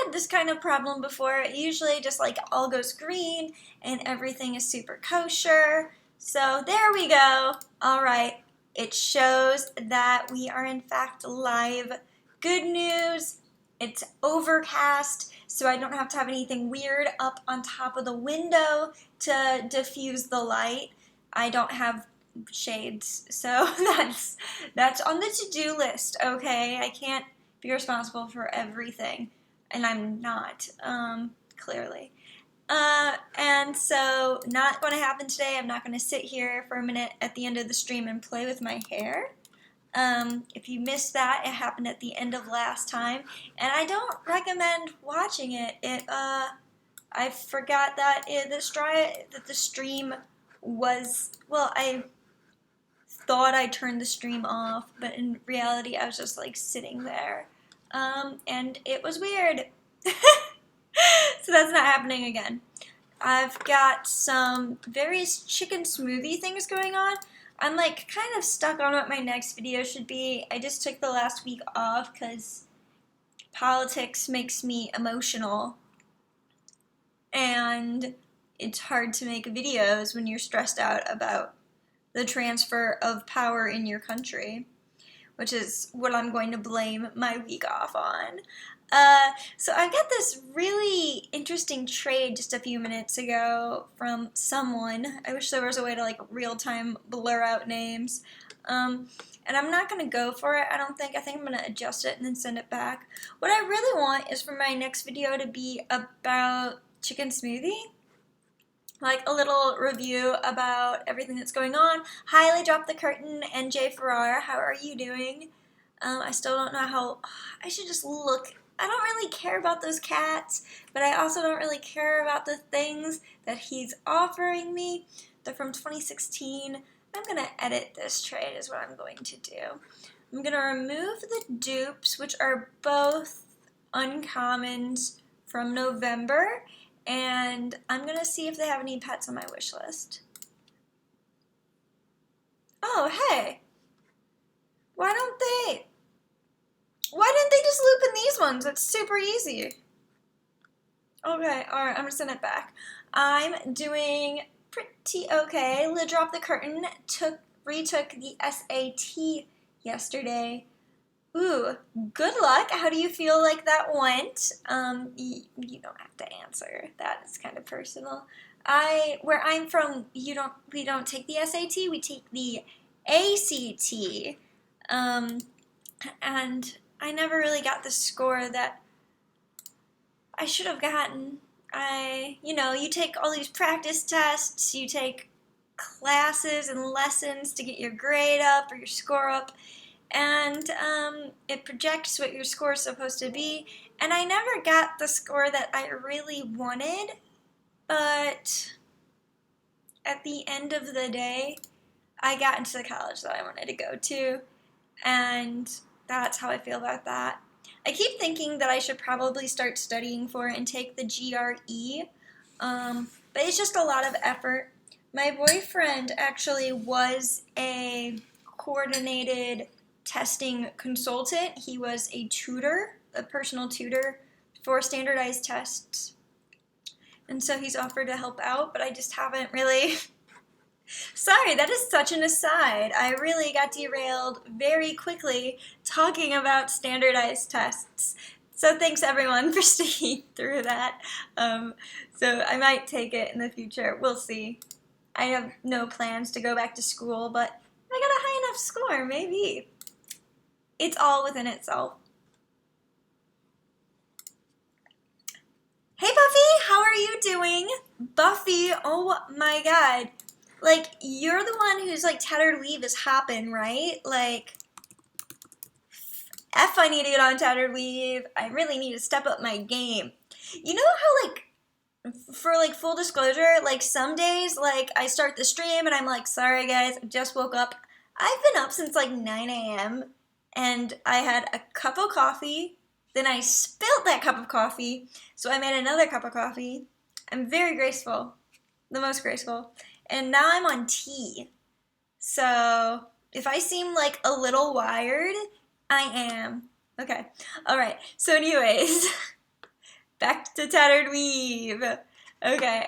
had this kind of problem before. Usually just like all goes green and everything is super kosher. So there we go. All right. It shows that we are in fact live. Good news. It's overcast, so I don't have to have anything weird up on top of the window to diffuse the light. I don't have shades, so that's on the to-do list, okay? I can't be responsible for everything, and I'm not, clearly. And so not going to happen today. I'm not going to sit here for a minute at the end of the stream and play with my hair. If you missed that, it happened at the end of last time, and I don't recommend watching it. I forgot that the stream was, well, I thought I turned the stream off, but in reality, I was just like sitting there, and it was weird. So that's not happening again. I've got some various chicken smoothie things going on. I'm like kind of stuck on what my next video should be. I just took the last week off because politics makes me emotional. And it's hard to make videos when you're stressed out about the transfer of power in your country, which is what I'm going to blame my week off on. So I got this really interesting trade just a few minutes ago from someone. I wish there was a way to like real-time blur out names. And I'm not going to go for it, I don't think. I think I'm going to adjust it and then send it back. What I really want is for my next video to be about chicken smoothie. Like a little review about everything that's going on. Highly Drop the Curtain and Jay Farrar, how are you doing? I still don't know how, I should just look. I don't really care about those cats, but I also don't really care about the things that he's offering me. They're from 2016. I'm going to edit this trade is what I'm going to do. I'm going to remove the dupes, which are both uncommons from November, and I'm going to see if they have any pets on my wish list. Oh, hey. Why didn't they just loop in these ones? It's super easy. Okay, alright, I'm gonna send it back. I'm doing pretty okay. Lid Drop the Curtain retook the SAT yesterday. Ooh, good luck. How do you feel like that went? You don't have to answer. That is kind of personal. Where I'm from, we don't take the SAT, we take the ACT. And I never really got the score that I should have gotten. You take all these practice tests, you take classes and lessons to get your grade up or your score up, and it projects what your score is supposed to be, and I never got the score that I really wanted, but at the end of the day, I got into the college that I wanted to go to, and that's how I feel about that. I keep thinking that I should probably start studying for it and take the GRE, but it's just a lot of effort. My boyfriend actually was a coordinated testing consultant. He was a tutor, a personal tutor for standardized tests, and so he's offered to help out, but I just haven't really... Sorry, that is such an aside. I really got derailed very quickly talking about standardized tests. So thanks everyone for sticking through that. So I might take it in the future. We'll see. I have no plans to go back to school, but if I got a high enough score, maybe. It's all within itself. Hey Buffy, how are you doing? Buffy, oh my god. Like, you're the one who's, like, Tattered Weave is hopping, right? Like, I need to get on Tattered Weave. I really need to step up my game. You know how, like, for, like, full disclosure, like, some days, like, I start the stream and I'm like, sorry, guys, I just woke up. I've been up since, like, 9 a.m. and I had a cup of coffee. Then I spilled that cup of coffee, so I made another cup of coffee. I'm very graceful. The most graceful. And now I'm on tea. So if I seem like a little wired, I am. Okay. All right. So anyways, Back to Tattered Weave. Okay,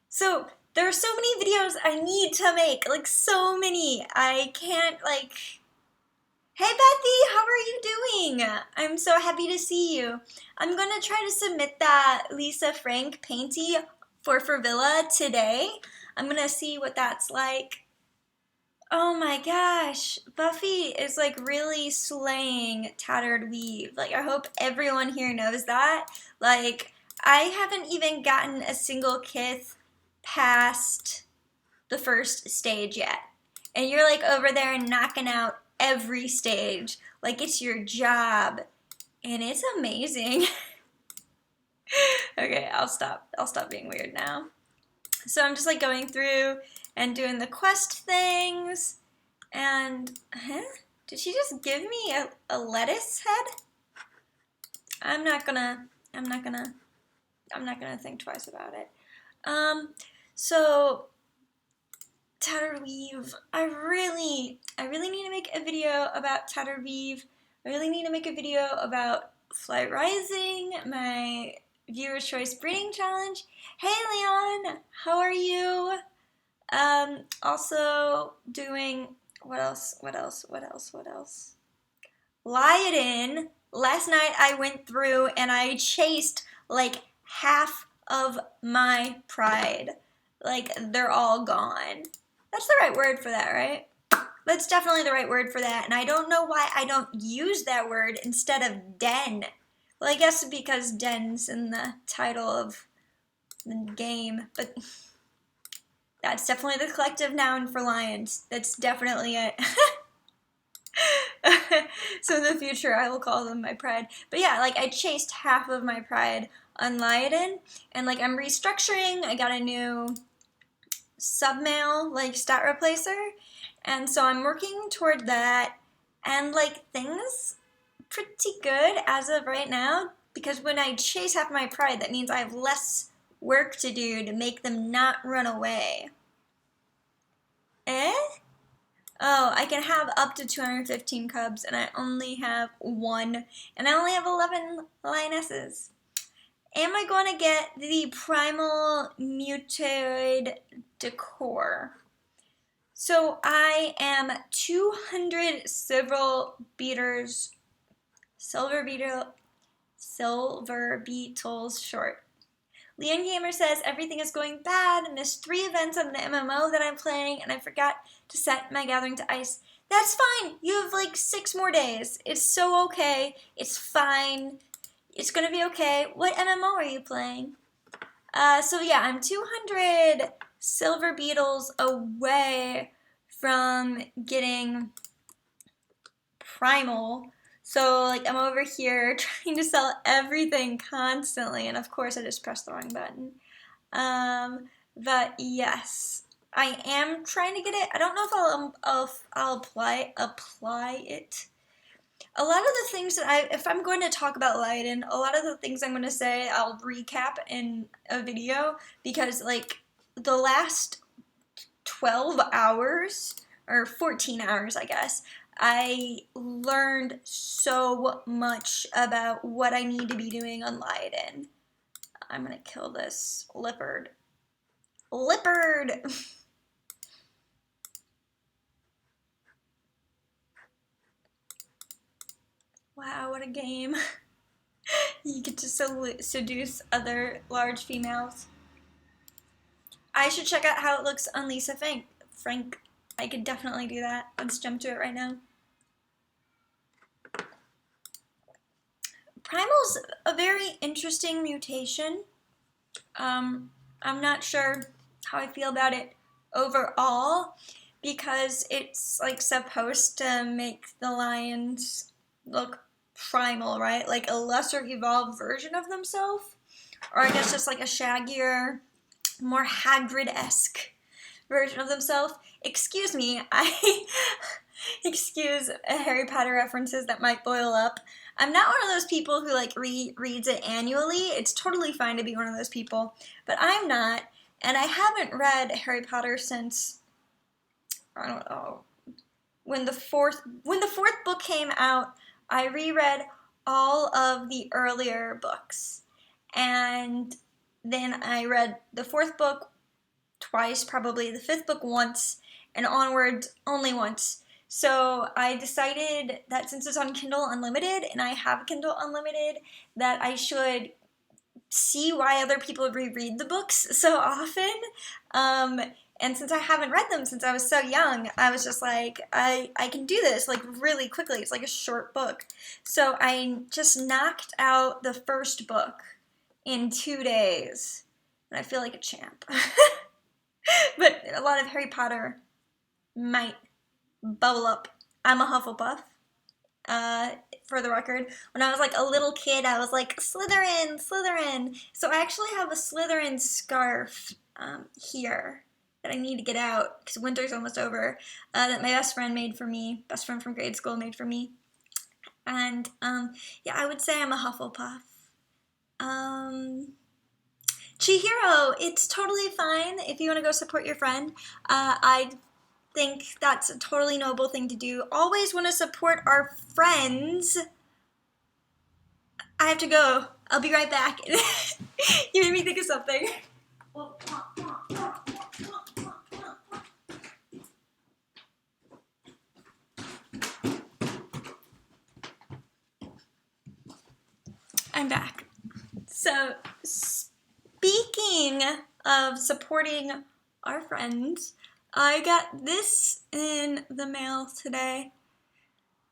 so there are so many videos I need to make, like so many. I can't like, hey Bethy, how are you doing? I'm so happy to see you. I'm gonna try to submit that Lisa Frank painty for Villa today. I'm gonna see what that's like. Oh my gosh, Buffy is like really slaying Tattered Weave. Like, I hope everyone here knows that. Like, I haven't even gotten a single kith past the first stage yet. And you're like over there knocking out every stage. Like, it's your job. And it's amazing. Okay, I'll stop. I'll stop being weird now. So I'm just like going through and doing the quest things. And, did she just give me a lettuce head? I'm not gonna think twice about it. So, Tattered Weave, I really need to make a video about Tattered Weave. I really need to make a video about Flight Rising, my Viewer's Choice Breeding Challenge. Hey Leon, how are you? Also doing, what else? Lion. Last night I went through and I chased like half of my pride. Like, they're all gone. That's the right word for that, right? That's definitely the right word for that. And I don't know why I don't use that word instead of den. Well, I guess because den's in the title of the game, but that's definitely the collective noun for lions. That's definitely it. So in the future, I will call them my pride. But yeah, like, I chased half of my pride on Lion, and like, I'm restructuring. I got a new submail, like, stat replacer, and so I'm working toward that, and like, things pretty good as of right now, because when I chase half my pride, that means I have less work to do to make them not run away. Oh, I can have up to 215 cubs, and I only have 1, and I only have 11 lionesses. Am I going to get the primal mutoid decor? So I am 200 silver beetles short. Leon Gamer says, everything is going bad. Missed 3 events on the MMO that I'm playing, and I forgot to set my gathering to ice. That's fine. You have like 6 more days. It's so okay. It's fine. It's gonna be okay. What MMO are you playing? So yeah, I'm 200 silver beetles away from getting primal. So like, I'm over here trying to sell everything constantly, and of course I just pressed the wrong button. But yes, I am trying to get it. I don't know if I'll apply it. A lot of the things that if I'm going to talk about Leiden, a lot of the things I'm going to say, I'll recap in a video, because like, the last 12 hours, or 14 hours, I guess, I learned so much about what I need to be doing on Leiden. I'm going to kill this leopard. Leopard! Wow, what a game. You get to seduce other large females. I should check out how it looks on Lisa Frank. I could definitely do that. Let's jump to it right now. Primal's a very interesting mutation. I'm not sure how I feel about it overall, because it's like supposed to make the lions look primal, right? Like a lesser evolved version of themselves, or I guess just like a shaggier, more Hagrid-esque version of themselves. Excuse me, excuse Harry Potter references that might boil up. I'm not one of those people who like reads it annually. It's totally fine to be one of those people, but I'm not, and I haven't read Harry Potter since, I don't know, when the fourth book came out. I reread all of the earlier books. And then I read the 4th book twice, probably the 5th book once, and onward only once. So I decided that since it's on Kindle Unlimited, and I have Kindle Unlimited, that I should see why other people reread the books so often. And since I haven't read them since I was so young, I was just like, I can do this like really quickly. It's like a short book. So I just knocked out the 1st book in 2 days. And I feel like a champ. But a lot of Harry Potter might bubble up. I'm a Hufflepuff. For the record, when I was like a little kid, I was like, Slytherin, Slytherin. So I actually have a Slytherin scarf here that I need to get out because winter's almost over, that my best friend made for me, best friend from grade school made for me. And yeah, I would say I'm a Hufflepuff. Chihiro, it's totally fine if you want to go support your friend. I think that's a totally noble thing to do. Always want to support our friends. I have to go. I'll be right back. You made me think of something. I'm back. So, speaking of supporting our friends, I got this in the mail today,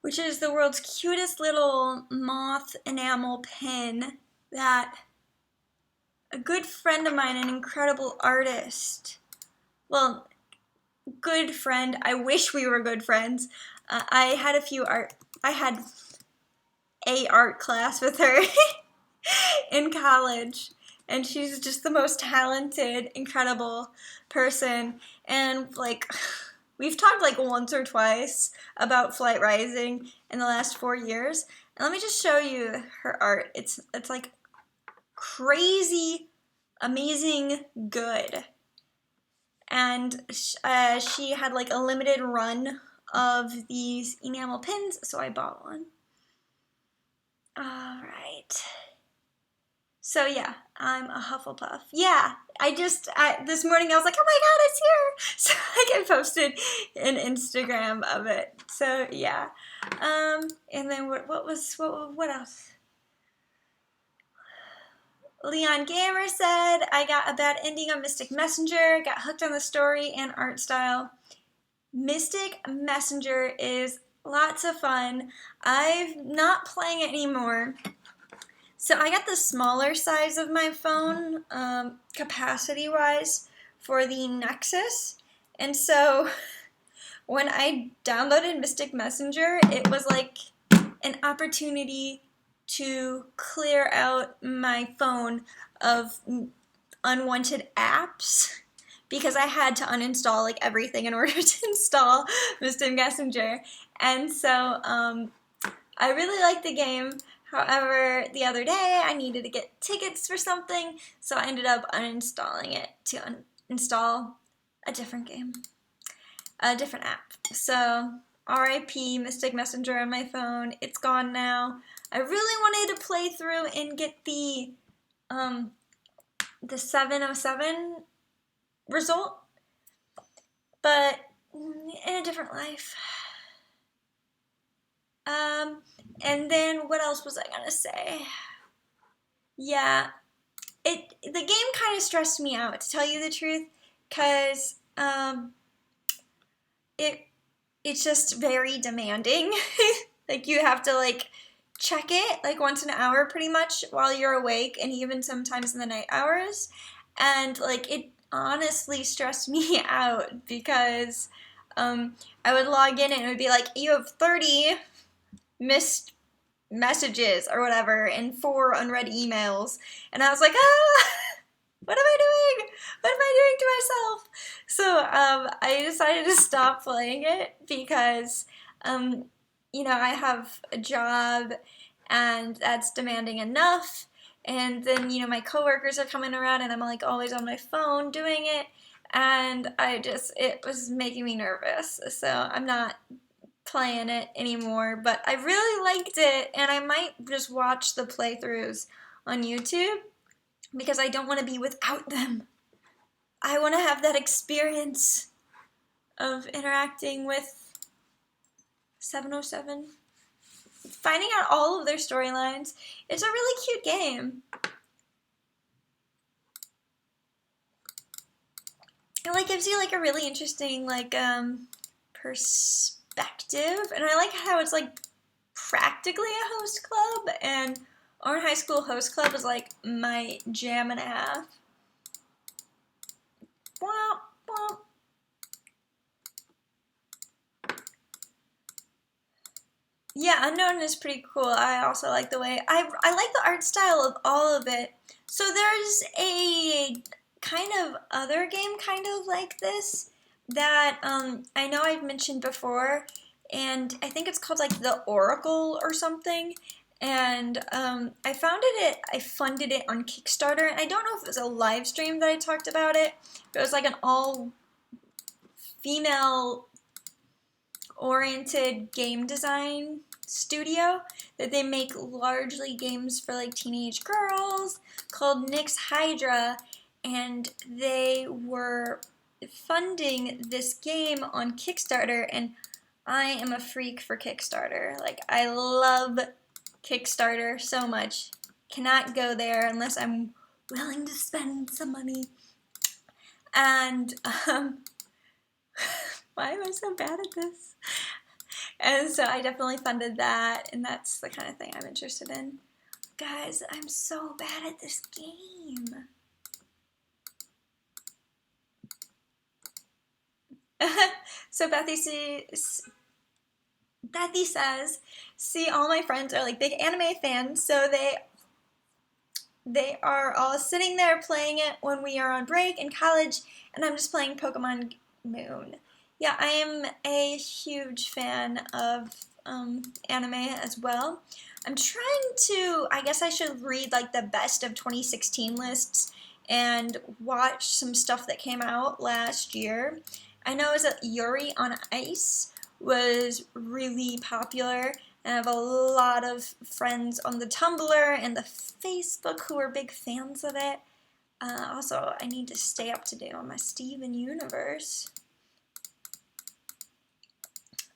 which is the world's cutest little moth enamel pin that a good friend of mine, an incredible artist, well, good friend, I wish we were good friends. I had a art class with her in college, and she's just the most talented, incredible person. And like, we've talked like once or twice about Flight Rising in the last 4 years. And let me just show you her art. It's like crazy, amazing good. And she had like a limited run of these enamel pins, so I bought one. All right. So yeah, I'm a Hufflepuff. Yeah, this morning I was like, oh my god, it's here! So like I posted an Instagram of it. So yeah, and then what else? Leon Gamer said, I got a bad ending on Mystic Messenger, got hooked on the story and art style. Mystic Messenger is lots of fun. I'm not playing it anymore. So I got the smaller size of my phone, capacity-wise, for the Nexus. And so when I downloaded Mystic Messenger, it was like an opportunity to clear out my phone of unwanted apps because I had to uninstall like everything in order to install Mystic Messenger. And so I really like the game. However, the other day I needed to get tickets for something, so I ended up uninstalling it to install a different game, a different app. So RIP Mystic Messenger on my phone. It's gone now. I really wanted to play through and get the 707 result, but in a different life. And then what else was I gonna say? Yeah, the game kind of stressed me out, to tell you the truth, because it's just very demanding. Like you have to like check it like once an hour pretty much while you're awake, and even sometimes in the night hours. And like it honestly stressed me out because I would log in and it would be like, you have 30 missed messages or whatever and 4 unread emails, and I was like, what am I doing? What am I doing to myself? So I decided to stop playing it because you know, I have a job and that's demanding enough, and then you know my coworkers are coming around and I'm like always on my phone doing it, and it was making me nervous, so I'm not playing it anymore, but I really liked it, and I might just watch the playthroughs on YouTube because I don't want to be without them. I want to have that experience of interacting with 707, finding out all of their storylines. It's a really cute game. It like gives you like a really interesting like perspective, and I like how it's like practically a host club, and Orange High School Host Club is like my jam and a half. Womp, womp. Yeah, Unknown is pretty cool. I also like the way I like the art style of all of it. So there's a kind of other game kind of like this that I know I've mentioned before, and I think it's called like the Oracle or something. And I funded it on Kickstarter, and I don't know if it was a live stream that I talked about it, but it was like an all female oriented game design studio that they make largely games for like teenage girls called Nyx Hydra, and they were funding this game on Kickstarter, and I am a freak for Kickstarter. Like, I love Kickstarter so much. Cannot go there unless I'm willing to spend some money. And why am I so bad at this? And so I definitely funded that, and that's the kind of thing I'm interested in. Guys, I'm so bad at this game. So Bethy says, see, all my friends are like big anime fans, so they are all sitting there playing it when we are on break in college, and I'm just playing Pokemon Moon. Yeah, I am a huge fan of anime as well. I'm trying to, I guess I should read like the best of 2016 lists and watch some stuff that came out last year. I know that Yuri on Ice was really popular, and I have a lot of friends on the Tumblr and the Facebook who are big fans of it. Also, I need to stay up to date on my Steven Universe.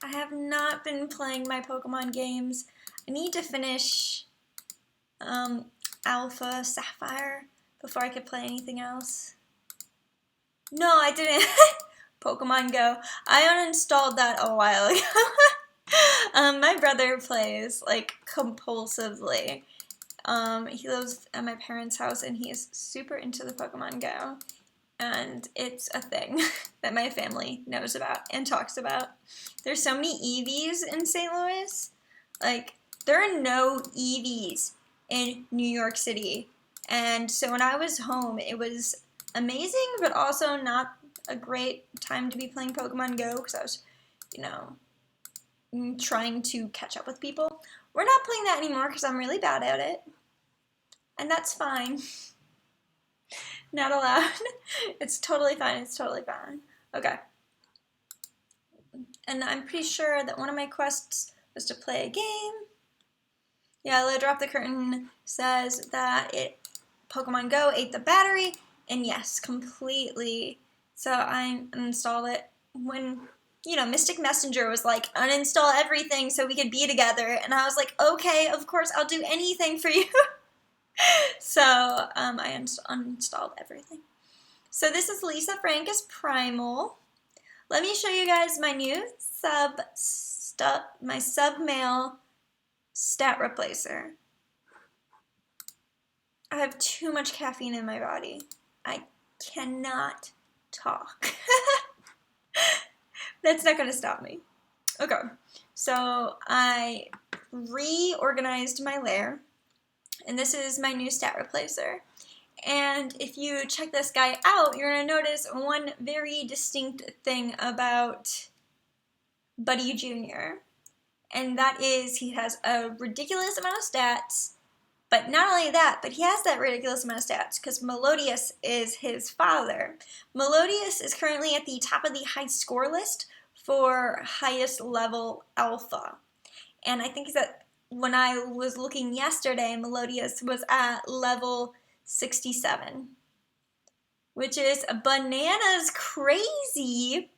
I have not been playing my Pokemon games. I need to finish Alpha Sapphire before I could play anything else. No, I didn't. Pokemon Go. I uninstalled that a while ago. My brother plays like compulsively. He lives at my parents' house, and he is super into the Pokemon Go. And it's a thing that my family knows about and talks about. There's so many EVs in St. Louis. Like, there are no EVs in New York City. And so when I was home, it was amazing, but also not a great time to be playing Pokemon Go because I was, trying to catch up with people. We're not playing that anymore because I'm really bad at it. And that's fine. Not allowed. It's totally fine. It's totally fine. Okay. And I'm pretty sure that one of my quests was to play a game. Yeah, Let Drop the Curtain says that Pokemon Go ate the battery, and yes, completely. So I uninstalled it when, Mystic Messenger was like, uninstall everything so we could be together. And I was like, okay, of course, I'll do anything for you. So I uninstalled everything. So this is Lisa Frankus Primal. Let me show you guys my new my sub-mail stat replacer. I have too much caffeine in my body. I cannot talk. That's not going to stop me. Okay, so I reorganized my layer, and this is my new stat replacer. And if you check this guy out, you're going to notice one very distinct thing about Buddy Jr. And that is he has a ridiculous amount of stats. But not only that, but he has that ridiculous amount of stats because Melodious is his father. Melodious is currently at the top of the high score list for highest level alpha. And I think that when I was looking yesterday, Melodious was at level 67, which is bananas crazy.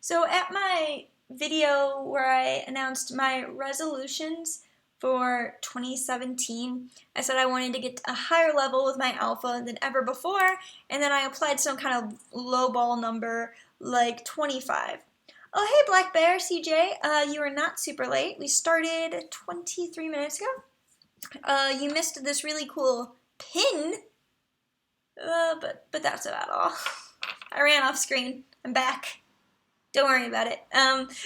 So at my video where I announced my resolutions for 2017, I said I wanted to get a higher level with my alpha than ever before, and then I applied some kind of lowball number like 25. Oh, hey, Black Bear, CJ, you are not super late. We started 23 minutes ago. You missed this really cool pin, but that's about all. I ran off screen. I'm back. Don't worry about it.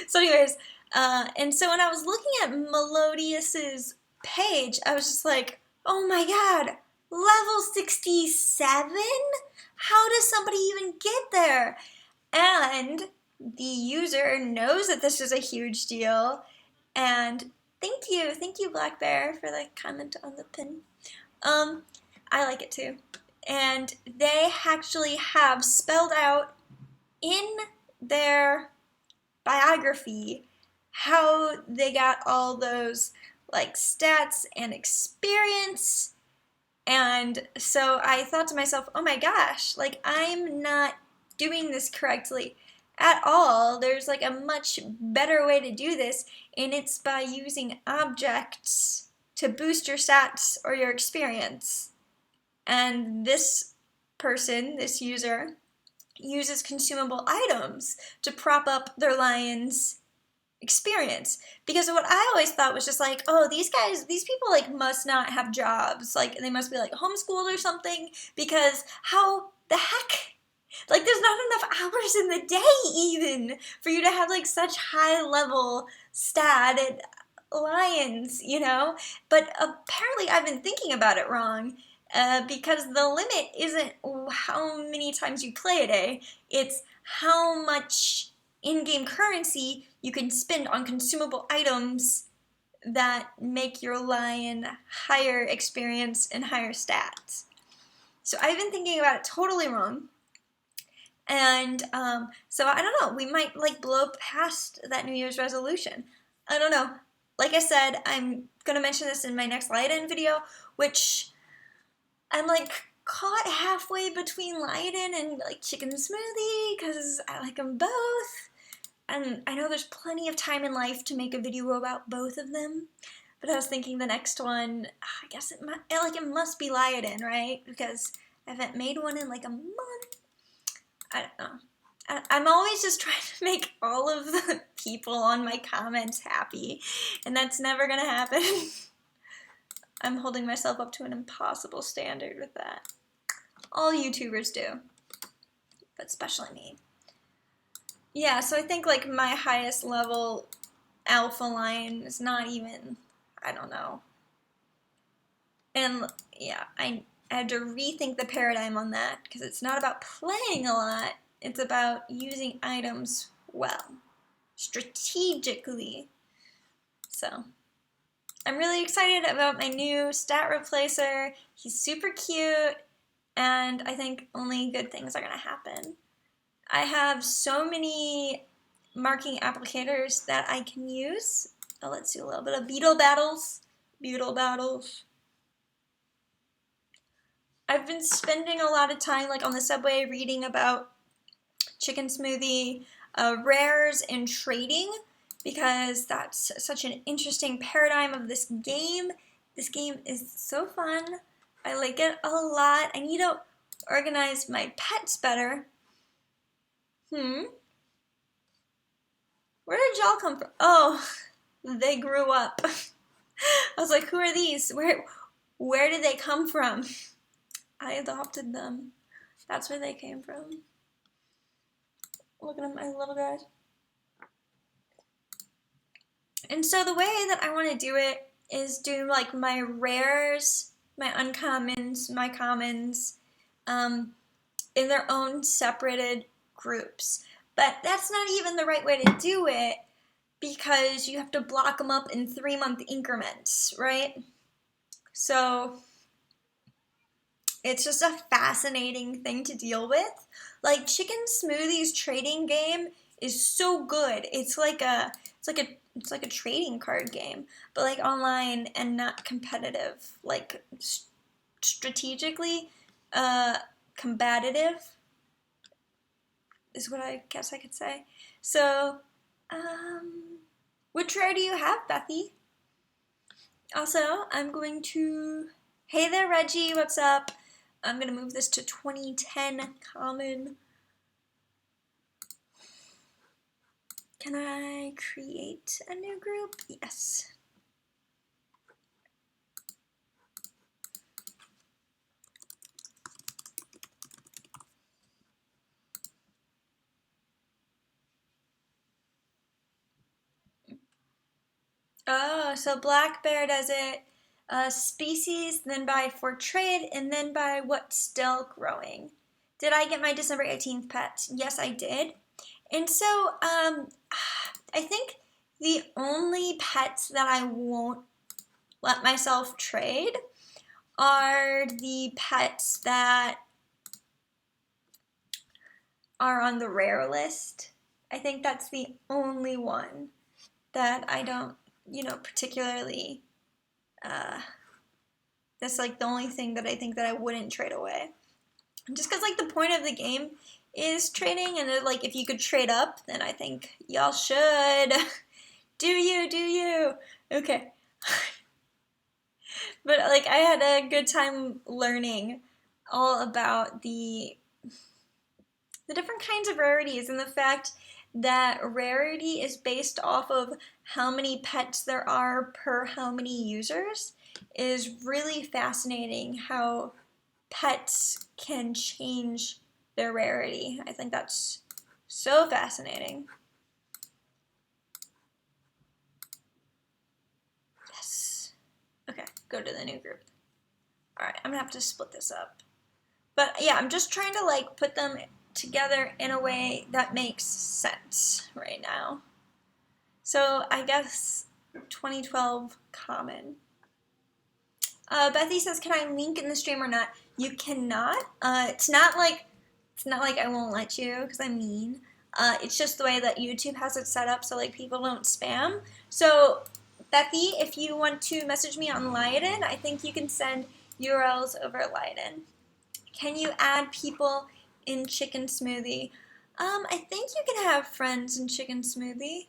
So anyways, and so when I was looking at Melodious's page, I was just like, oh my god, level 67? How does somebody even get there? And the user knows that this is a huge deal, and thank you Black Bear for the comment on the pin. I like it too. And they actually have spelled out in their biography how they got all those like stats and experience. And so I thought to myself, oh my gosh, like I'm not doing this correctly at all. There's like a much better way to do this, and it's by using objects to boost your stats or your experience. And this person, this user, uses consumable items to prop up their lion's experience. Because what I always thought was just like, oh, these people like must not have jobs. Like they must be like homeschooled or something, because how the heck? Like there's not enough hours in the day even for you to have like such high level stat lions, you know? But apparently I've been thinking about it wrong. Because the limit isn't how many times you play a day, it's how much in-game currency you can spend on consumable items that make your lion higher experience and higher stats. So I've been thinking about it totally wrong. And so I don't know, we might like blow past that New Year's resolution. I don't know. Like I said, I'm going to mention this in my next Light-In video, which I'm like caught halfway between Light-In and like ChickenSmoothie because I like them both. And I know there's plenty of time in life to make a video about both of them. But I was thinking the next one, I guess it must be Light-In, right? Because I haven't made one in like a month. I don't know. I'm always just trying to make all of the people on my comments happy. And that's never going to happen. I'm holding myself up to an impossible standard with that. All YouTubers do, but especially me. Yeah, so I think like my highest level alpha lion is not even, I don't know. And yeah, I had to rethink the paradigm on that because it's not about playing a lot, it's about using items well, strategically. So I'm really excited about my new stat replacer. He's super cute, and I think only good things are going to happen. I have so many marking applicators that I can use. Oh, let's do a little bit of beetle battles. Beetle battles. I've been spending a lot of time like on the subway reading about ChickenSmoothie, rares, and trading, because that's such an interesting paradigm of this game. This game is so fun. I like it a lot. I need to organize my pets better. Where did y'all come from? Oh, they grew up. I was like, who are these? Where did they come from? I adopted them. That's where they came from. Looking at my little guys. And so the way that I want to do it is do like my rares, my uncommons, my commons, in their own separated groups. But that's not even the right way to do it, because you have to block them up in 3-month increments, right? So it's just a fascinating thing to deal with. Like ChickenSmoothie's trading game is so good. It's like a trading card game, but like online and not competitive, like strategically combative is what I guess I could say. So, which rare do you have, Bethy? Also, I'm going to... Hey there, Reggie, what's up? I'm going to move this to 2010 common. Can I create a new group? Yes. Oh, so Black Bear does it species, then by for trade, and then by what's still growing. Did I get my December 18th pet? Yes, I did. And so I think the only pets that I won't let myself trade are the pets that are on the rare list. I think that's the only one that I don't, particularly, that's like the only thing that I think that I wouldn't trade away. Just because like the point of the game is trading, and like if you could trade up, then I think y'all should. Do you? Okay. But like I had a good time learning all about the different kinds of rarities, and the fact that rarity is based off of how many pets there are per how many users is really fascinating. How pets can change their rarity. I think that's so fascinating. Yes. Okay, go to the new group. Alright, I'm gonna have to split this up. But yeah, I'm just trying to like put them together in a way that makes sense right now. So I guess 2012 common. Bethy says, "Can I link in the stream or not?" You cannot. It's not like I won't let you because I'm mean. It's just the way that YouTube has it set up so like people don't spam. So Bethy, if you want to message me on Lighten, I think you can send URLs over Lighten. Can you add people in ChickenSmoothie? I think you can have friends in ChickenSmoothie.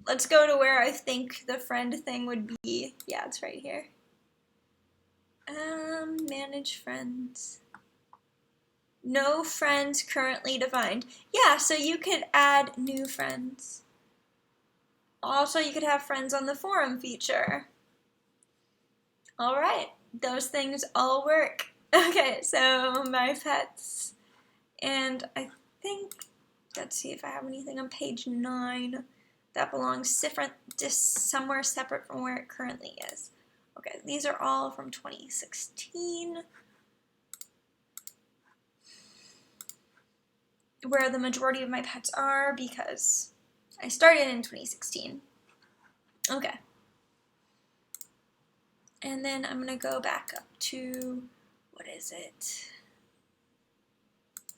Let's go to where I think the friend thing would be. Yeah, it's right here. Manage friends. No friends currently defined. Yeah, so you could add new friends. Also, you could have friends on the forum feature. All right, those things all work. Okay, so my pets. And I think, let's see if I have anything on page 9 that belongs somewhere separate from where it currently is. Okay, these are all from 2016, where the majority of my pets are because I started in 2016. Okay. And then I'm going to go back up to, what is it?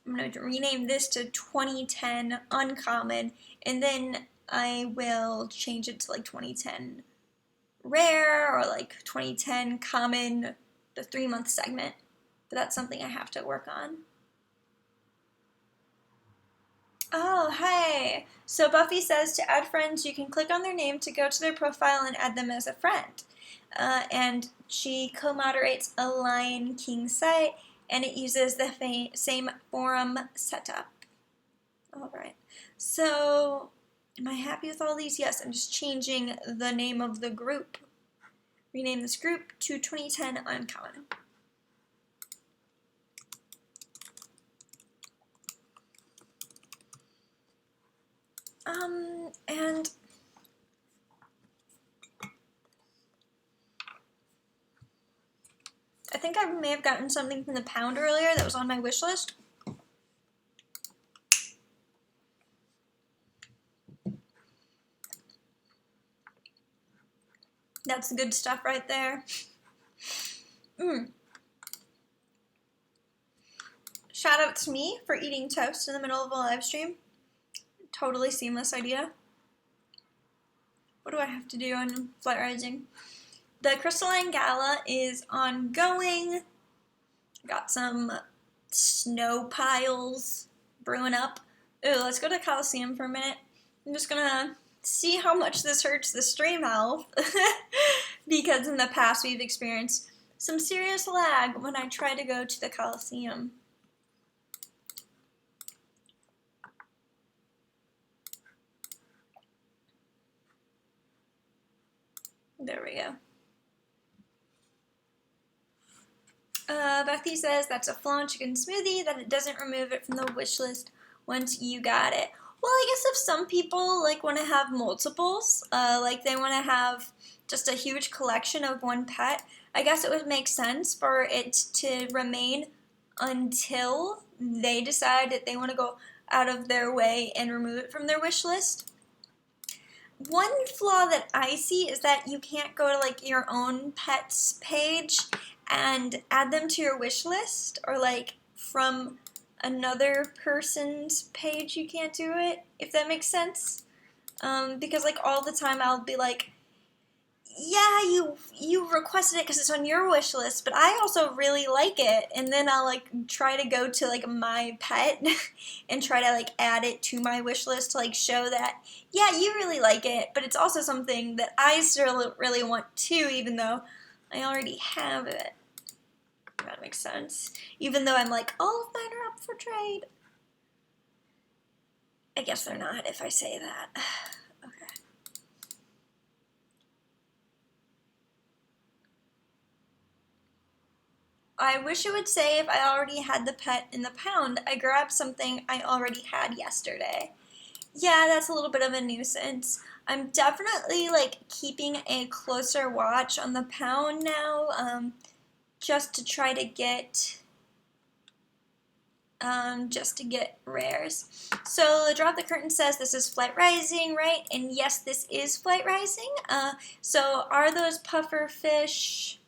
I'm going to rename this to 2010 Uncommon, and then I will change it to like 2010 Rare or like 2010 Common, the 3-month segment. But that's something I have to work on. Oh, hi. So Buffy says to add friends, you can click on their name to go to their profile and add them as a friend. And she co-moderates a Lion King site, and it uses the same forum setup. All right. So, am I happy with all these? Yes, I'm just changing the name of the group. Rename this group to 2010 Uncommon. And I think I may have gotten something from the pound earlier that was on my wish list. That's the good stuff right there. Mm. Shout out to me for eating toast in the middle of a live stream. Totally seamless idea. What do I have to do on Flight Rising? The Crystalline Gala is ongoing. Got some snow piles brewing up. Ooh, let's go to Coliseum for a minute. I'm just gonna see how much this hurts the stream health because in the past we've experienced some serious lag when I try to go to the Coliseum. There we go. Becky says that's a flaw in chicken smoothie, that it doesn't remove it from the wish list once you got it. Well, I guess if some people like want to have multiples, like they want to have just a huge collection of one pet, I guess it would make sense for it to remain until they decide that they want to go out of their way and remove it from their wish list. One flaw that I see is that you can't go to like your own pets page and add them to your wish list, or like from another person's page you can't do it, if that makes sense. Because like all the time I'll be like, yeah, you requested it because it's on your wish list, but I also really like it, and then I'll like try to go to like my pet and try to like add it to my wish list to like show that, yeah, you really like it, but it's also something that I still really want too, even though I already have it. That makes sense. Even though I'm like, all of mine are up for trade. I guess they're not if I say that. Okay. I wish it would say if I already had the pet in the pound. I grabbed something I already had yesterday. Yeah, that's a little bit of a nuisance. I'm definitely like keeping a closer watch on the pound now, just to try to get rares. So Drop the Curtain says this is Flight Rising, right? And yes, this is Flight Rising. So are those puffer fish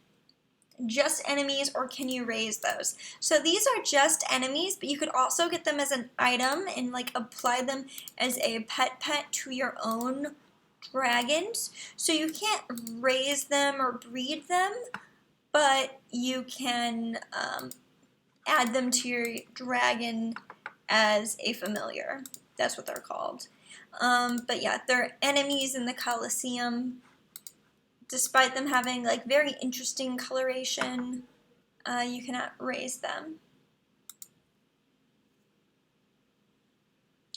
just enemies, or can you raise those? So these are just enemies, but you could also get them as an item and like apply them as a pet to your own dragons. So you can't raise them or breed them, but you can add them to your dragon as a familiar. That's what they're called. But yeah, they're enemies in the Coliseum. Despite them having like very interesting coloration, you cannot raise them.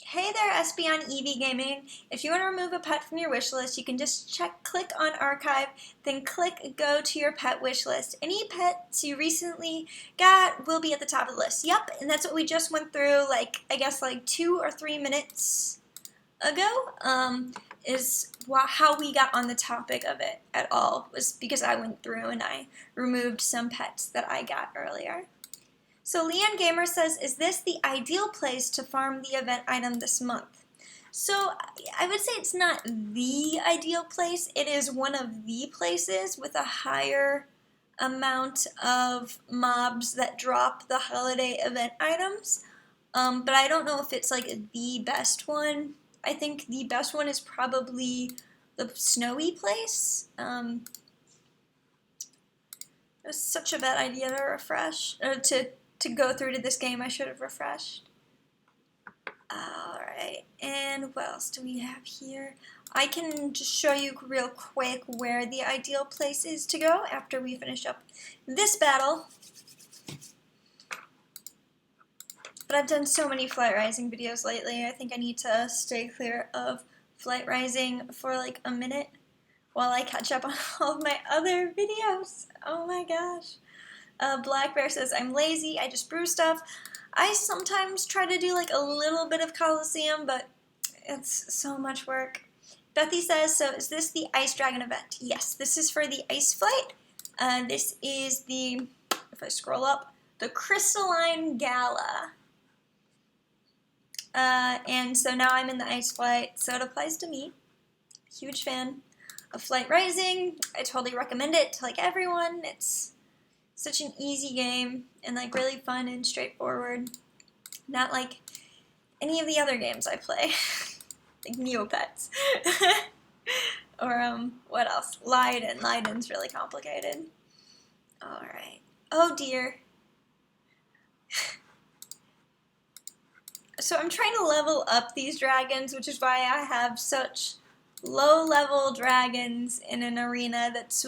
Hey there, SB on EV Gaming. If you want to remove a pet from your wish list, you can just click on Archive, then click Go to your pet wish list. Any pets you recently got will be at the top of the list. Yep, and that's what we just went through, like, I guess like 2 or 3 minutes ago, is how we got on the topic of it at all, was because I went through and I removed some pets that I got earlier. So Leanne Gamer says, is this the ideal place to farm the event item this month? So I would say it's not the ideal place. It is one of the places with a higher amount of mobs that drop the holiday event items. But I don't know if it's like the best one. I think the best one is probably the snowy place. It was such a bad idea to refresh, or to go through to this game. I should have refreshed. Alright, and what else do we have here? I can just show you real quick where the ideal place is to go after we finish up this battle. But I've done so many Flight Rising videos lately, I think I need to stay clear of Flight Rising for like a minute while I catch up on all of my other videos. Oh my gosh. Black Bear says, I'm lazy, I just brew stuff. I sometimes try to do like a little bit of Coliseum, but it's so much work. Bethy says, so is this the Ice Dragon event? Yes, this is for the Ice Flight. This is the, if I scroll up, the Crystalline Gala. And so now I'm in the Ice Flight, so it applies to me. Huge fan of Flight Rising. I totally recommend it to like everyone. It's Such an easy game and like really fun and straightforward. Not like any of the other games I play. Like Neopets. Or what else? Leiden. Leiden's really complicated. Alright. Oh dear. So I'm trying to level up these dragons, which is why I have such low-level dragons in an arena that's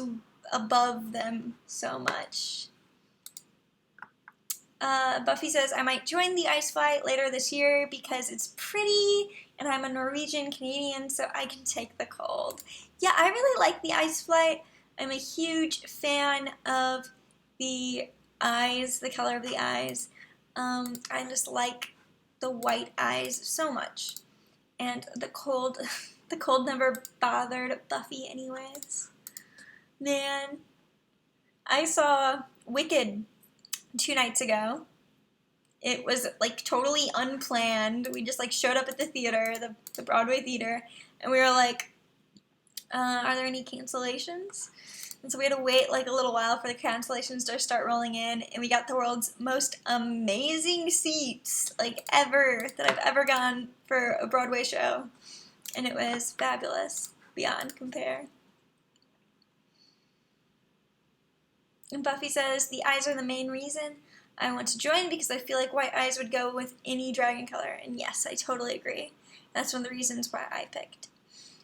above them so much. Buffy says, I might join the ice flight later this year because it's pretty and I'm a Norwegian Canadian, so I can take the cold. Yeah, I really like the ice flight. I'm a huge fan of the eyes, the color of the eyes. I just like the white eyes so much. And the cold, the cold never bothered Buffy anyways. Man, I saw Wicked 2 nights ago. It was like totally unplanned. We just like showed up at the theater, the Broadway theater, and we were like, are there any cancellations? And so we had to wait like a little while for the cancellations to start rolling in, and we got the world's most amazing seats like ever that I've ever gone for a Broadway show. And it was fabulous, beyond compare. And Buffy says, the eyes are the main reason I want to join because I feel like white eyes would go with any dragon color. And yes, I totally agree. That's one of the reasons why I picked.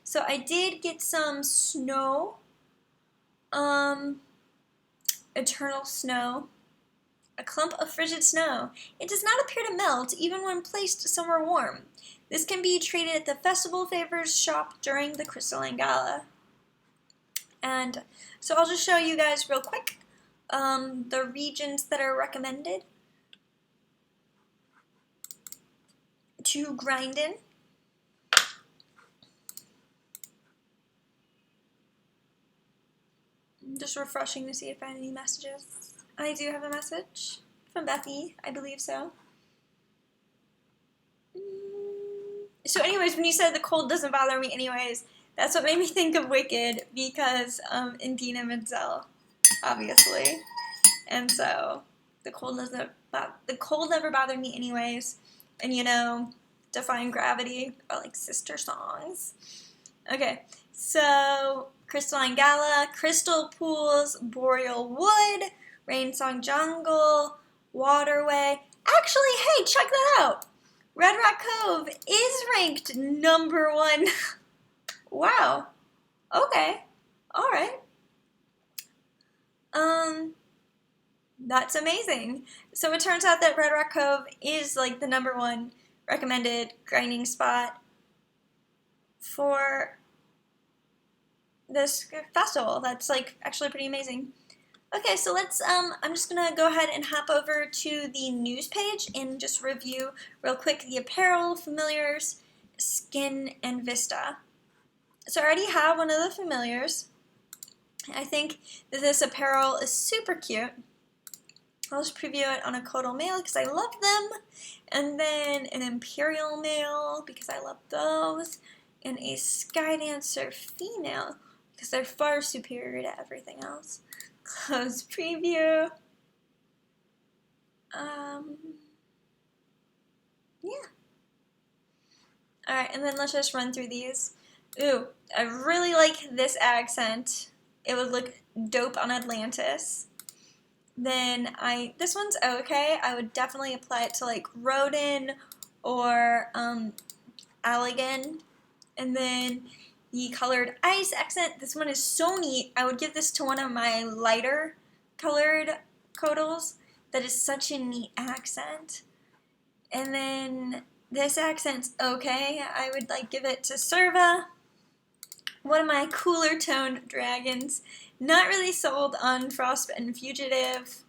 So I did get some snow. Eternal snow. A clump of frigid snow. It does not appear to melt even when placed somewhere warm. This can be traded at the Festival Favors shop during the Crystalline Gala. And so I'll just show you guys real quick the regions that are recommended to grind in. I'm just refreshing to see if I have any messages. I do have a message from Bethy, I believe so. So anyways, when you said the cold doesn't bother me anyways, that's what made me think of Wicked, because Indina Menzel, obviously. And so the cold never bothered me anyways. And you know, Defying Gravity are like sister songs. Okay, so Crystalline Gala, Crystal Pools, Boreal Wood, Rain Song Jungle, Waterway. Actually, hey, check that out. Red Rock Cove is ranked #1. Wow. Okay. Alright. That's amazing. So it turns out that Red Rock Cove is like the #1 recommended grinding spot for this festival. That's like actually pretty amazing. Okay, so let's, I'm just gonna go ahead and hop over to the news page and just review real quick the apparel, familiars, skin, and Vista. So I already have one of the familiars. I think that this apparel is super cute. I'll just preview it on a Codal male because I love them. And then an Imperial male because I love those. And a Skydancer female because they're far superior to everything else. Close preview. Yeah. Alright, and then let's just run through these. Ooh, I really like this accent. It would look dope on Atlantis. Then this one's okay. I would definitely apply it to like Rodin or Allegan. And then the colored ice accent, this one is so neat. I would give this to one of my lighter colored Codals. That is such a neat accent. And then this accent's okay. I would like give it to Serva. One of my cooler toned dragons. Not really sold on Frostbitten Fugitive.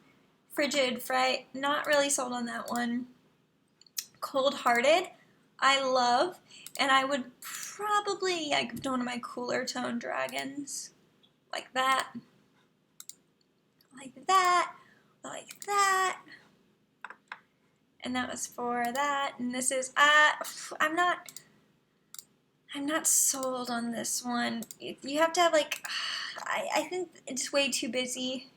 Frigid Fright. Not really sold on that one. Cold Hearted. I love. And I would probably give to one of my cooler toned dragons. Like that. Like that. Like that. And that was for that. And this is, I'm not sold on this one. You have to have like, I think it's way too busy.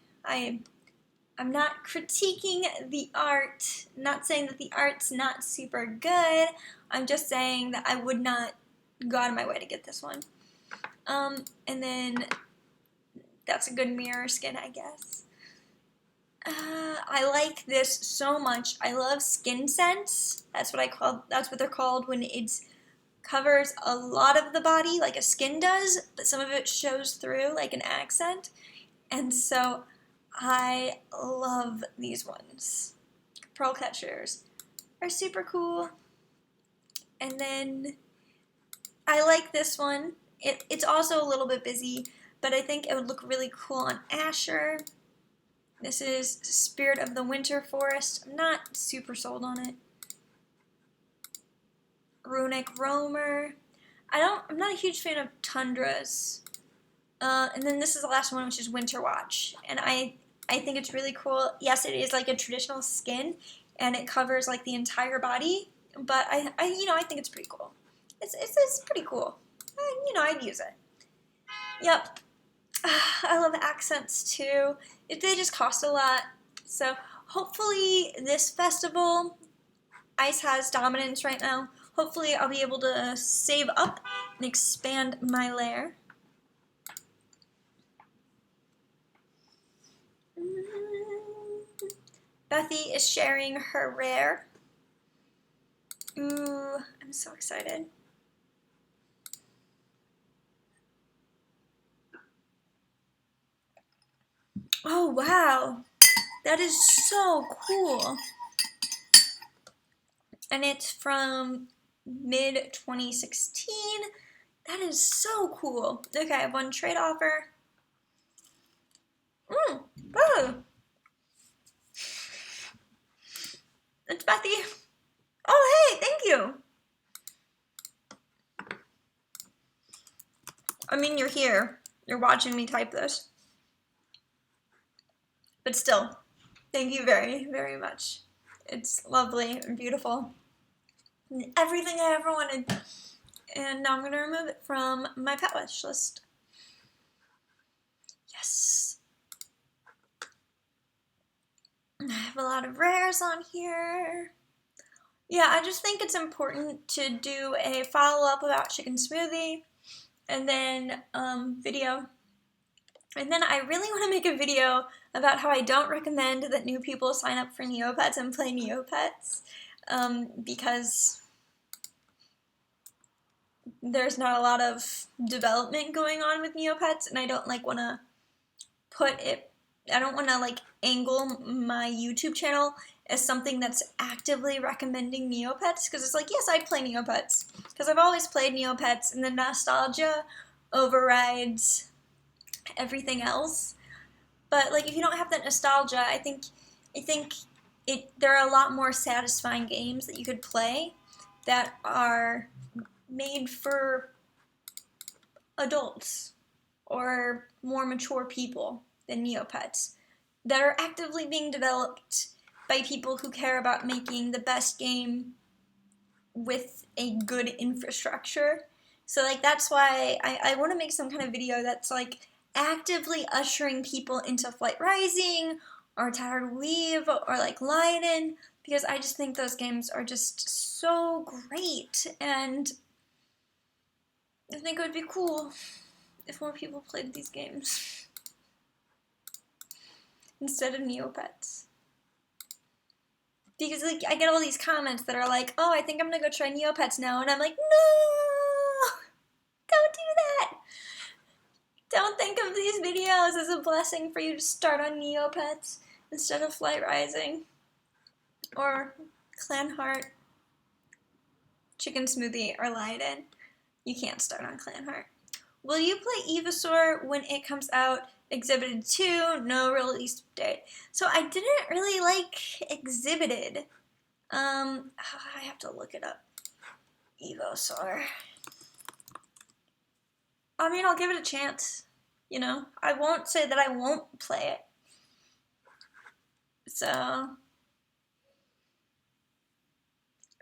I'm not critiquing the art, not saying that the art's not super good. I'm just saying that I would not go out of my way to get this one. And then that's a good mirror skin, I guess. I like this so much. I love skin scents. That's what they're called when it covers a lot of the body like a skin does, but some of it shows through like an accent. And so I love these ones. Pearl catchers are super cool. And then I like this one. It's also a little bit busy, but I think it would look really cool on Asher. This is Spirit of the Winter Forest. I'm not super sold on it. Runic Roamer. I'm not a huge fan of Tundras. And then this is the last one, which is Winter Watch. And I think it's really cool. Yes, it is like a traditional skin, and it covers like the entire body. But I think it's pretty cool. It's pretty cool. I'd use it. Yep. I love accents too. They just cost a lot. So hopefully this festival, Ice has dominance right now. Hopefully I'll be able to save up and expand my lair. Bethy is sharing her rare. Ooh, I'm so excited. Oh, wow. That is so cool. And it's from mid-2016. That is so cool. Okay, I have one trade offer. Oh. It's Bethy. Oh, hey, thank you. I mean, you're here. You're watching me type this. But still, thank you very, very much. It's lovely and beautiful. And everything I ever wanted. And now I'm going to remove it from my pet wish list. Yes. I have a lot of rares on here. Yeah, I just think it's important to do a follow-up about ChickenSmoothie and then video. And then I really want to make a video about how I don't recommend that new people sign up for Neopets and play Neopets because there's not a lot of development going on with Neopets, and I don't want to I don't want to angle my YouTube channel as something that's actively recommending Neopets, because it's like, yes, I'd play Neopets because I've always played Neopets, and the nostalgia overrides everything else. But if you don't have that nostalgia, I think there are a lot more satisfying games that you could play that are made for adults or more mature people than Neopets, that are actively being developed by people who care about making the best game with a good infrastructure. So that's why I want to make some kind of video that's actively ushering people into Flight Rising or Tower Weave or Leiden, because I just think those games are just so great, and I think it would be cool if more people played these games instead of Neopets. Because I get all these comments that are like, oh, I think I'm gonna go try Neopets now, and I'm like, no, don't do that. Don't think of these videos as a blessing for you to start on Neopets instead of Flight Rising or Clan Heart, ChickenSmoothie, or Leiden. You can't start on Clan Heart. Will you play Evasaur when it comes out? Exhibited 2, no release date. So I didn't really like Exhibited. I have to look it up. Evasaur. I mean, I'll give it a chance. I won't say that I won't play it. So,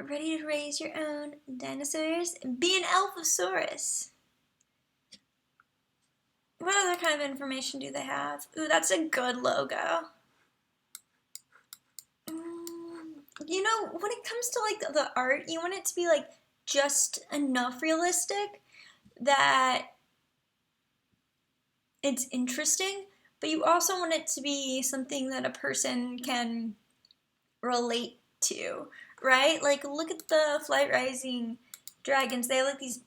ready to raise your own dinosaurs? Be an Alphosaurus. What other kind of information do they have? Ooh, that's a good logo. you know, when it comes to like the art, you want it to be like just enough realistic that it's interesting, but you also want it to be something that a person can relate to, right? Like, look at the Flight Rising dragons. They have like these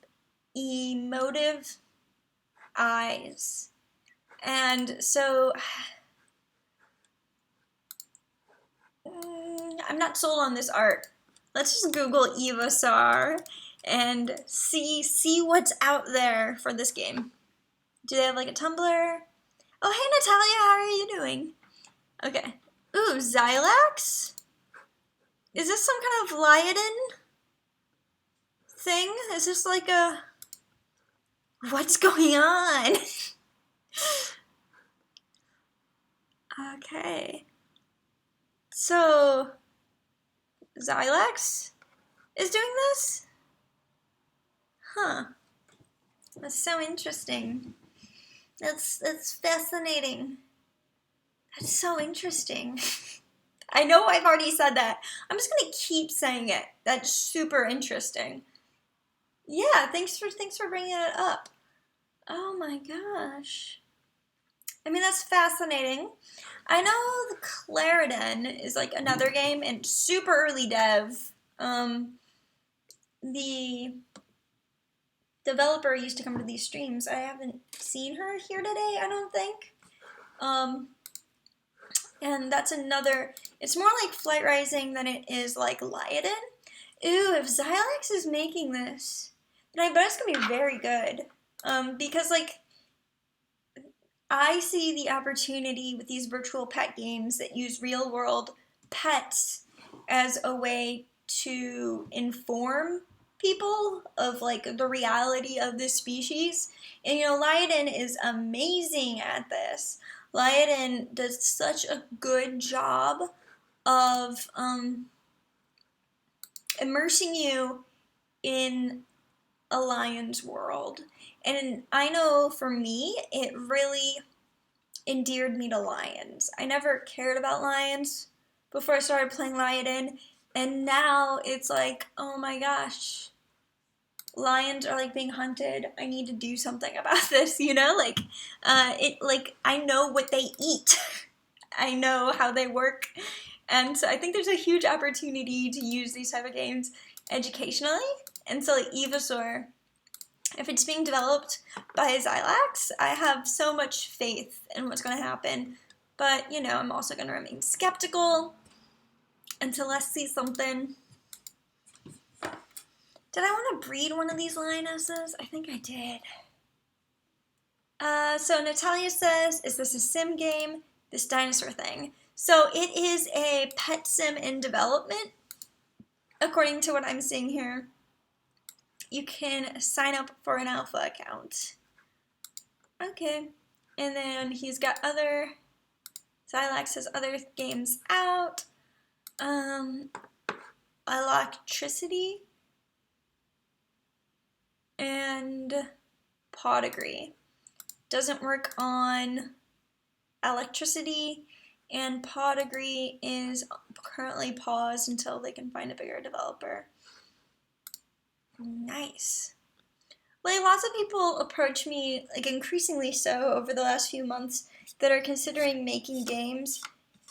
emotive eyes. And so I'm not sold on this art. Let's just Google Evasar and see what's out there for this game. Do they have like a Tumblr? Oh, hey Natalia, how are you doing? Okay. Ooh, Xylax? Is this some kind of Liodin thing? Is this like a... What's going on? Okay. So, Xylax is doing this? Huh. That's so interesting. That's fascinating. That's so interesting. I know I've already said that. I'm just gonna keep saying it. That's super interesting. Yeah, thanks for bringing it up. Oh my gosh. I mean, that's fascinating. I know the Clarendon is like another game and super early dev. The developer used to come to these streams. I haven't seen her here today, I don't think. And that's another, it's more like Flight Rising than it is like Liodin. Ooh, if Xylax is making this, then I bet it's gonna be very good. Because like, I see the opportunity with these virtual pet games that use real world pets as a way to inform people of like the reality of this species. And you know, Liodin is amazing at this. Liodin does such a good job of immersing you in a lion's world. And I know for me, it really endeared me to lions. I never cared about lions before I started playing Liodin, and now it's like, oh my gosh, lions are like being hunted. I need to do something about this, you know? Like, I know what they eat. I know how they work. And so I think there's a huge opportunity to use these type of games educationally. And so like Evasaur, if it's being developed by Xylax, I have so much faith in what's going to happen. But, you know, I'm also going to remain skeptical until I see something. Did I want to breed one of these lionesses? I think I did. So Natalia says, is this a sim game? This dinosaur thing. So it is a pet sim in development, according to what I'm seeing here. You can sign up for an alpha account. Okay. And then he's got other, Xylax has other games out. Electricity and Podigree. Doesn't work on electricity, and Podigree is currently paused until they can find a bigger developer. Nice. Like, lots of people approach me, like increasingly so over the last few months, that are considering making games,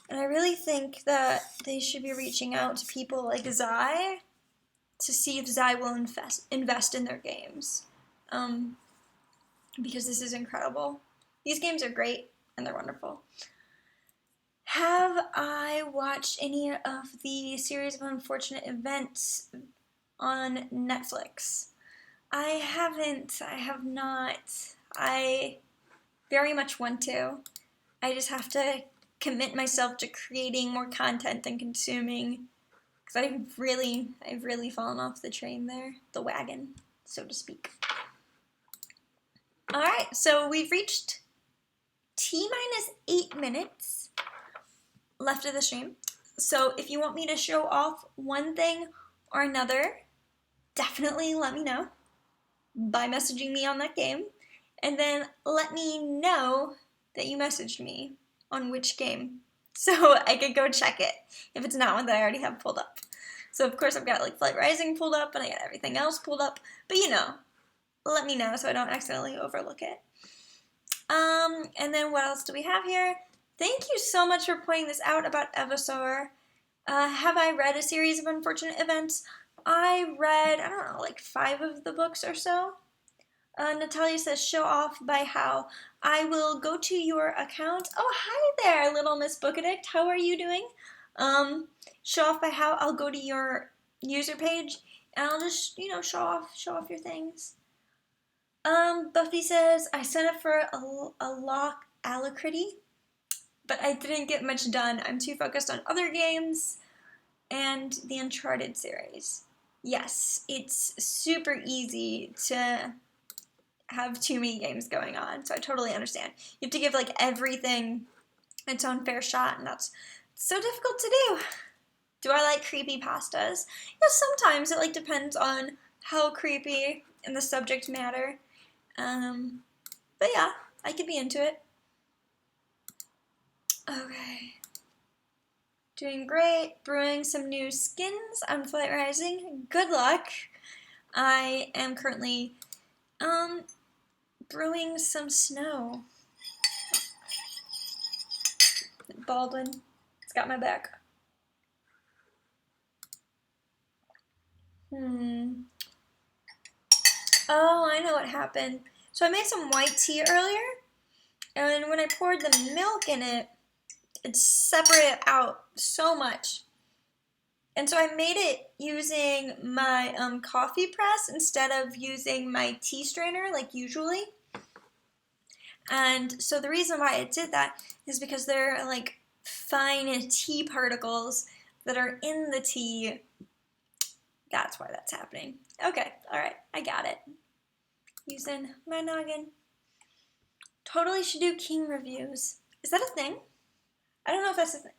and I really think that they should be reaching out to people like Xy to see if Xy will invest in their games. Because this is incredible. These games are great, and they're wonderful. Have I watched any of the series of unfortunate events on Netflix? I haven't. I have not. I very much want to. I just have to commit myself to creating more content and consuming, because I've really fallen off the train there, the wagon, so to speak. All right, so we've reached T-minus 8 minutes left of the stream. So if you want me to show off one thing or another, definitely let me know by messaging me on that game, and then let me know that you messaged me on which game so I could go check it if it's not one that I already have pulled up. So of course I've got like Flight Rising pulled up and I got everything else pulled up, but you know, let me know so I don't accidentally overlook it. And then what else do we have here? Thank you so much for pointing this out about Evosaur. Have I read a series of unfortunate events? I read, I don't know, like 5 of the books or so. Natalia says, show off by how. I will go to your account. Oh, hi there, little Miss Book Addict. How are you doing? Show off by how. I'll go to your user page and I'll just, you know, show off your things. Buffy says, I signed up for a lock alacrity, but I didn't get much done. I'm too focused on other games and the Uncharted series. Yes, it's super easy to have too many games going on, so I totally understand. You have to give like everything its own fair shot, and that's so difficult to do. Do I like creepy pastas? Yes, sometimes. It like depends on how creepy and the subject matter. But yeah, I could be into it. Okay. Doing great. Brewing some new skins on Flight Rising. Good luck. I am currently brewing some snow. Baldwin, it's got my back. Oh, I know what happened. So I made some white tea earlier, and when I poured the milk in it, it separated out so much. And so I made it using my coffee press instead of using my tea strainer like usually. And so the reason why I did that is because there are like fine tea particles that are in the tea. That's why that's happening. Okay, all right, I got it. Using my noggin. Totally should do King reviews. Is that a thing? I don't know if that's a thing.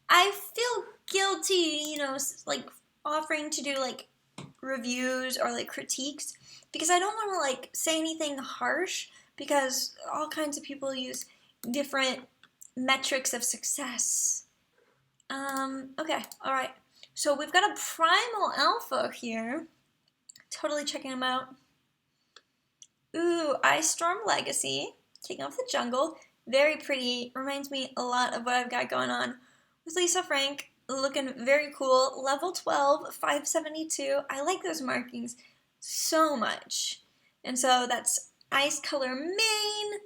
I feel guilty, you know, like offering to do like reviews or like critiques because I don't want to like say anything harsh because all kinds of people use different metrics of success. Okay, all right. So we've got a Primal Alpha here. Totally checking him out. Ooh, Ice Storm Legacy. Taking off the jungle. Very pretty. Reminds me a lot of what I've got going on with Lisa Frank. Looking very cool. Level 12, 572. I like those markings so much. And so that's Ice Color Main.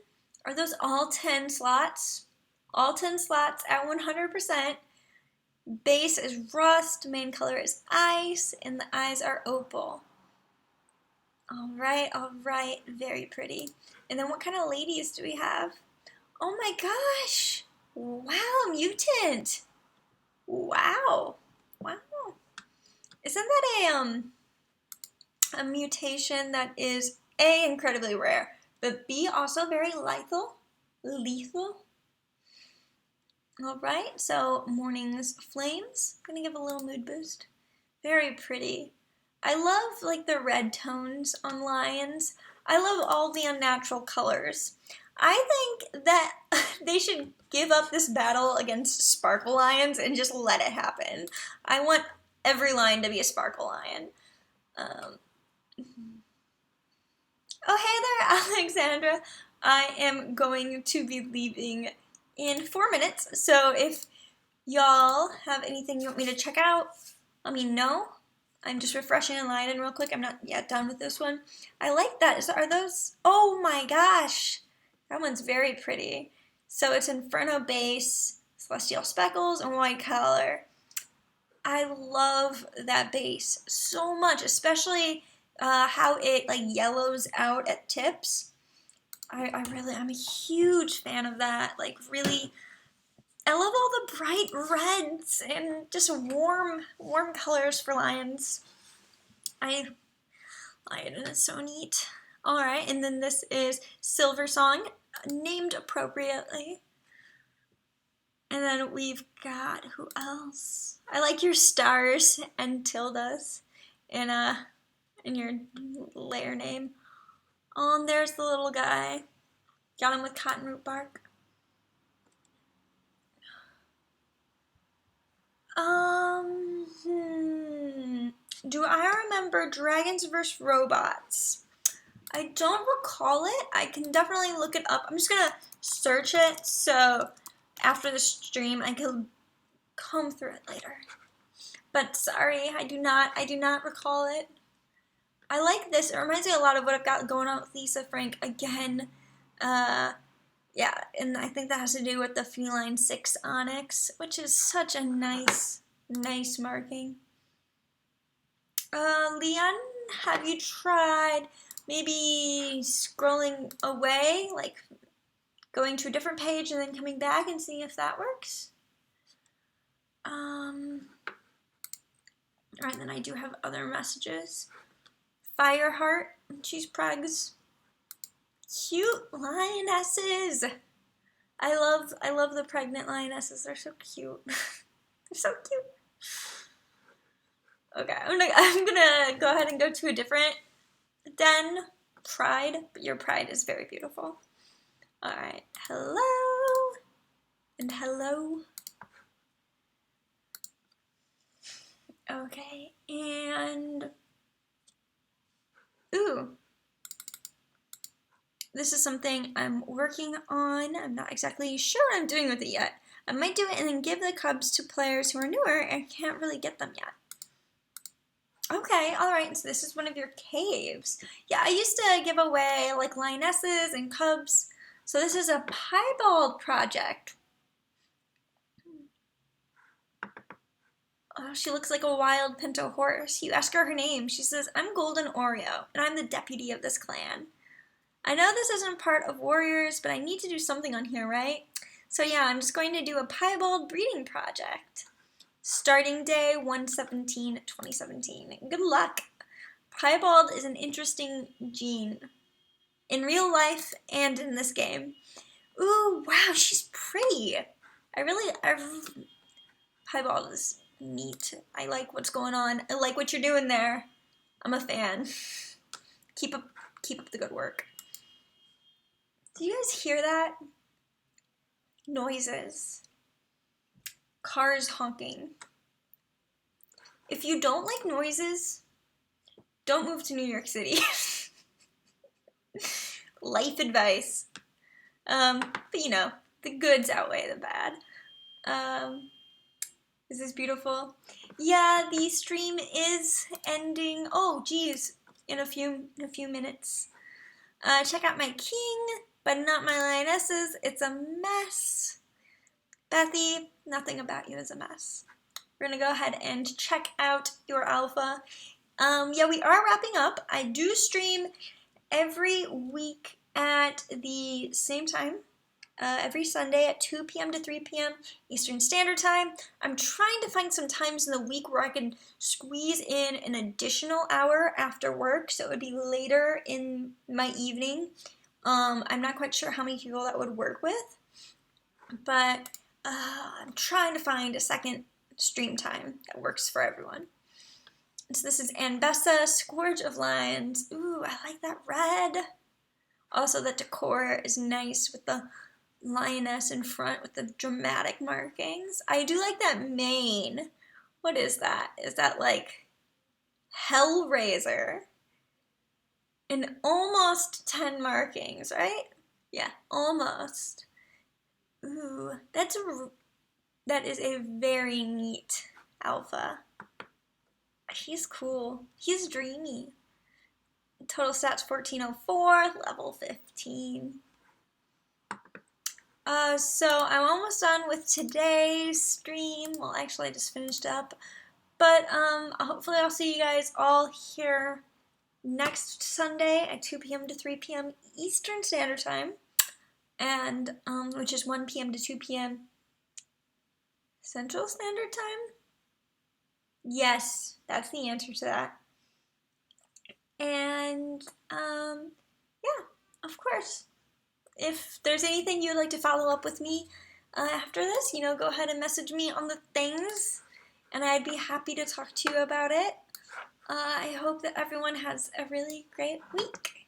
Are those all 10 slots? All 10 slots at 100%. Base is Rust. Main color is Ice. And the eyes are Opal. All right. Very pretty. And then what kind of ladies do we have? Oh my gosh. Wow, mutant. Wow. Isn't that a mutation that is A, incredibly rare, but B, also very lethal? All right, so Morning's Flames. Gonna give a little mood boost. Very pretty. I love like the red tones on lions. I love all the unnatural colors. I think that they should give up this battle against sparkle lions and just let it happen. I want every lion to be a sparkle lion. Oh, hey there, Alexandra. I am going to be leaving in 4 minutes, so if y'all have anything you want me to check out, let me know. I'm just refreshing and lining real quick. I'm not yet done with this one. I like that. Are those? Oh my gosh. That one's very pretty. So it's Inferno base, Celestial Speckles, and white color. I love that base so much, especially how it like yellows out at tips. I'm a huge fan of that. Like really, I love all the bright reds and just warm colors for lions. Lion is so neat. All right, and then this is Silver Song, named appropriately. And then we've got, who else? I like your stars and tildes in your layer name. Oh, and there's the little guy. Got him with cotton root bark. Do I remember Dragons vs. Robots? I don't recall it. I can definitely look it up. I'm just gonna search it so after the stream I can comb through it later. But sorry, I do not recall it. I like this. It reminds me a lot of what I've got going on with Lisa Frank again. Yeah, and I think that has to do with the Feline 6 Onyx, which is such a nice marking. Leon, have you tried maybe scrolling away, like going to a different page and then coming back and seeing if that works? Alright, then I do have other messages. Fireheart, she's pregs. Cute lionesses. I love the pregnant lionesses. They're so cute. They're so cute. Okay, I'm gonna go ahead and go to a different den. Pride, but your pride is very beautiful. Alright, hello. And hello. Okay, and ooh. This is something I'm working on. I'm not exactly sure what I'm doing with it yet. I might do it and then give the cubs to players who are newer and can't really get them yet. Okay, alright, so this is one of your caves. Yeah, I used to give away like lionesses and cubs. So this is a piebald project. Oh, she looks like a wild pinto horse. You ask her name. She says, I'm Golden Oreo, and I'm the deputy of this clan. I know this isn't part of Warriors, but I need to do something on here, right? So yeah, I'm just going to do a piebald breeding project. Starting day 1/17/2017. Good luck. Piebald is an interesting gene. In real life and in this game. Ooh, wow, she's pretty. Piebald is neat. I like what's going on. I like what you're doing there. I'm a fan. Keep up the good work. Do you guys hear that? Noises. Cars honking. If you don't like noises, don't move to New York City. Life advice. But you know, the goods outweigh the bad. Is this beautiful? Yeah, the stream is ending. Oh, geez, in a few minutes. Check out my king, but not my lionesses. It's a mess. Bethy, nothing about you is a mess. We're gonna go ahead and check out your alpha. Yeah, we are wrapping up. I do stream every week at the same time. Every Sunday at 2 p.m. to 3 p.m. Eastern Standard Time. I'm trying to find some times in the week where I can squeeze in an additional hour after work, so it would be later in my evening. I'm not quite sure how many people that would work with, but I'm trying to find a second stream time that works for everyone. So this is Anbessa, Scourge of Lions. Ooh, I like that red. Also, the decor is nice with the lioness in front with the dramatic markings. I do like that mane. What is that? Is that like Hellraiser? And almost 10 markings, right? Yeah, almost. Ooh, that is a very neat alpha. He's cool. He's dreamy. Total stats 1404, level 15. So I'm almost done with today's stream. Well, actually I just finished up. But hopefully I'll see you guys all here next Sunday at 2 p.m. to 3 p.m. Eastern Standard Time. And which is 1 p.m. to 2 p.m. Central Standard Time? Yes, that's the answer to that. And yeah, of course. If there's anything you'd like to follow up with me after this, you know, go ahead and message me on the things, and I'd be happy to talk to you about it. I hope that everyone has a really great week.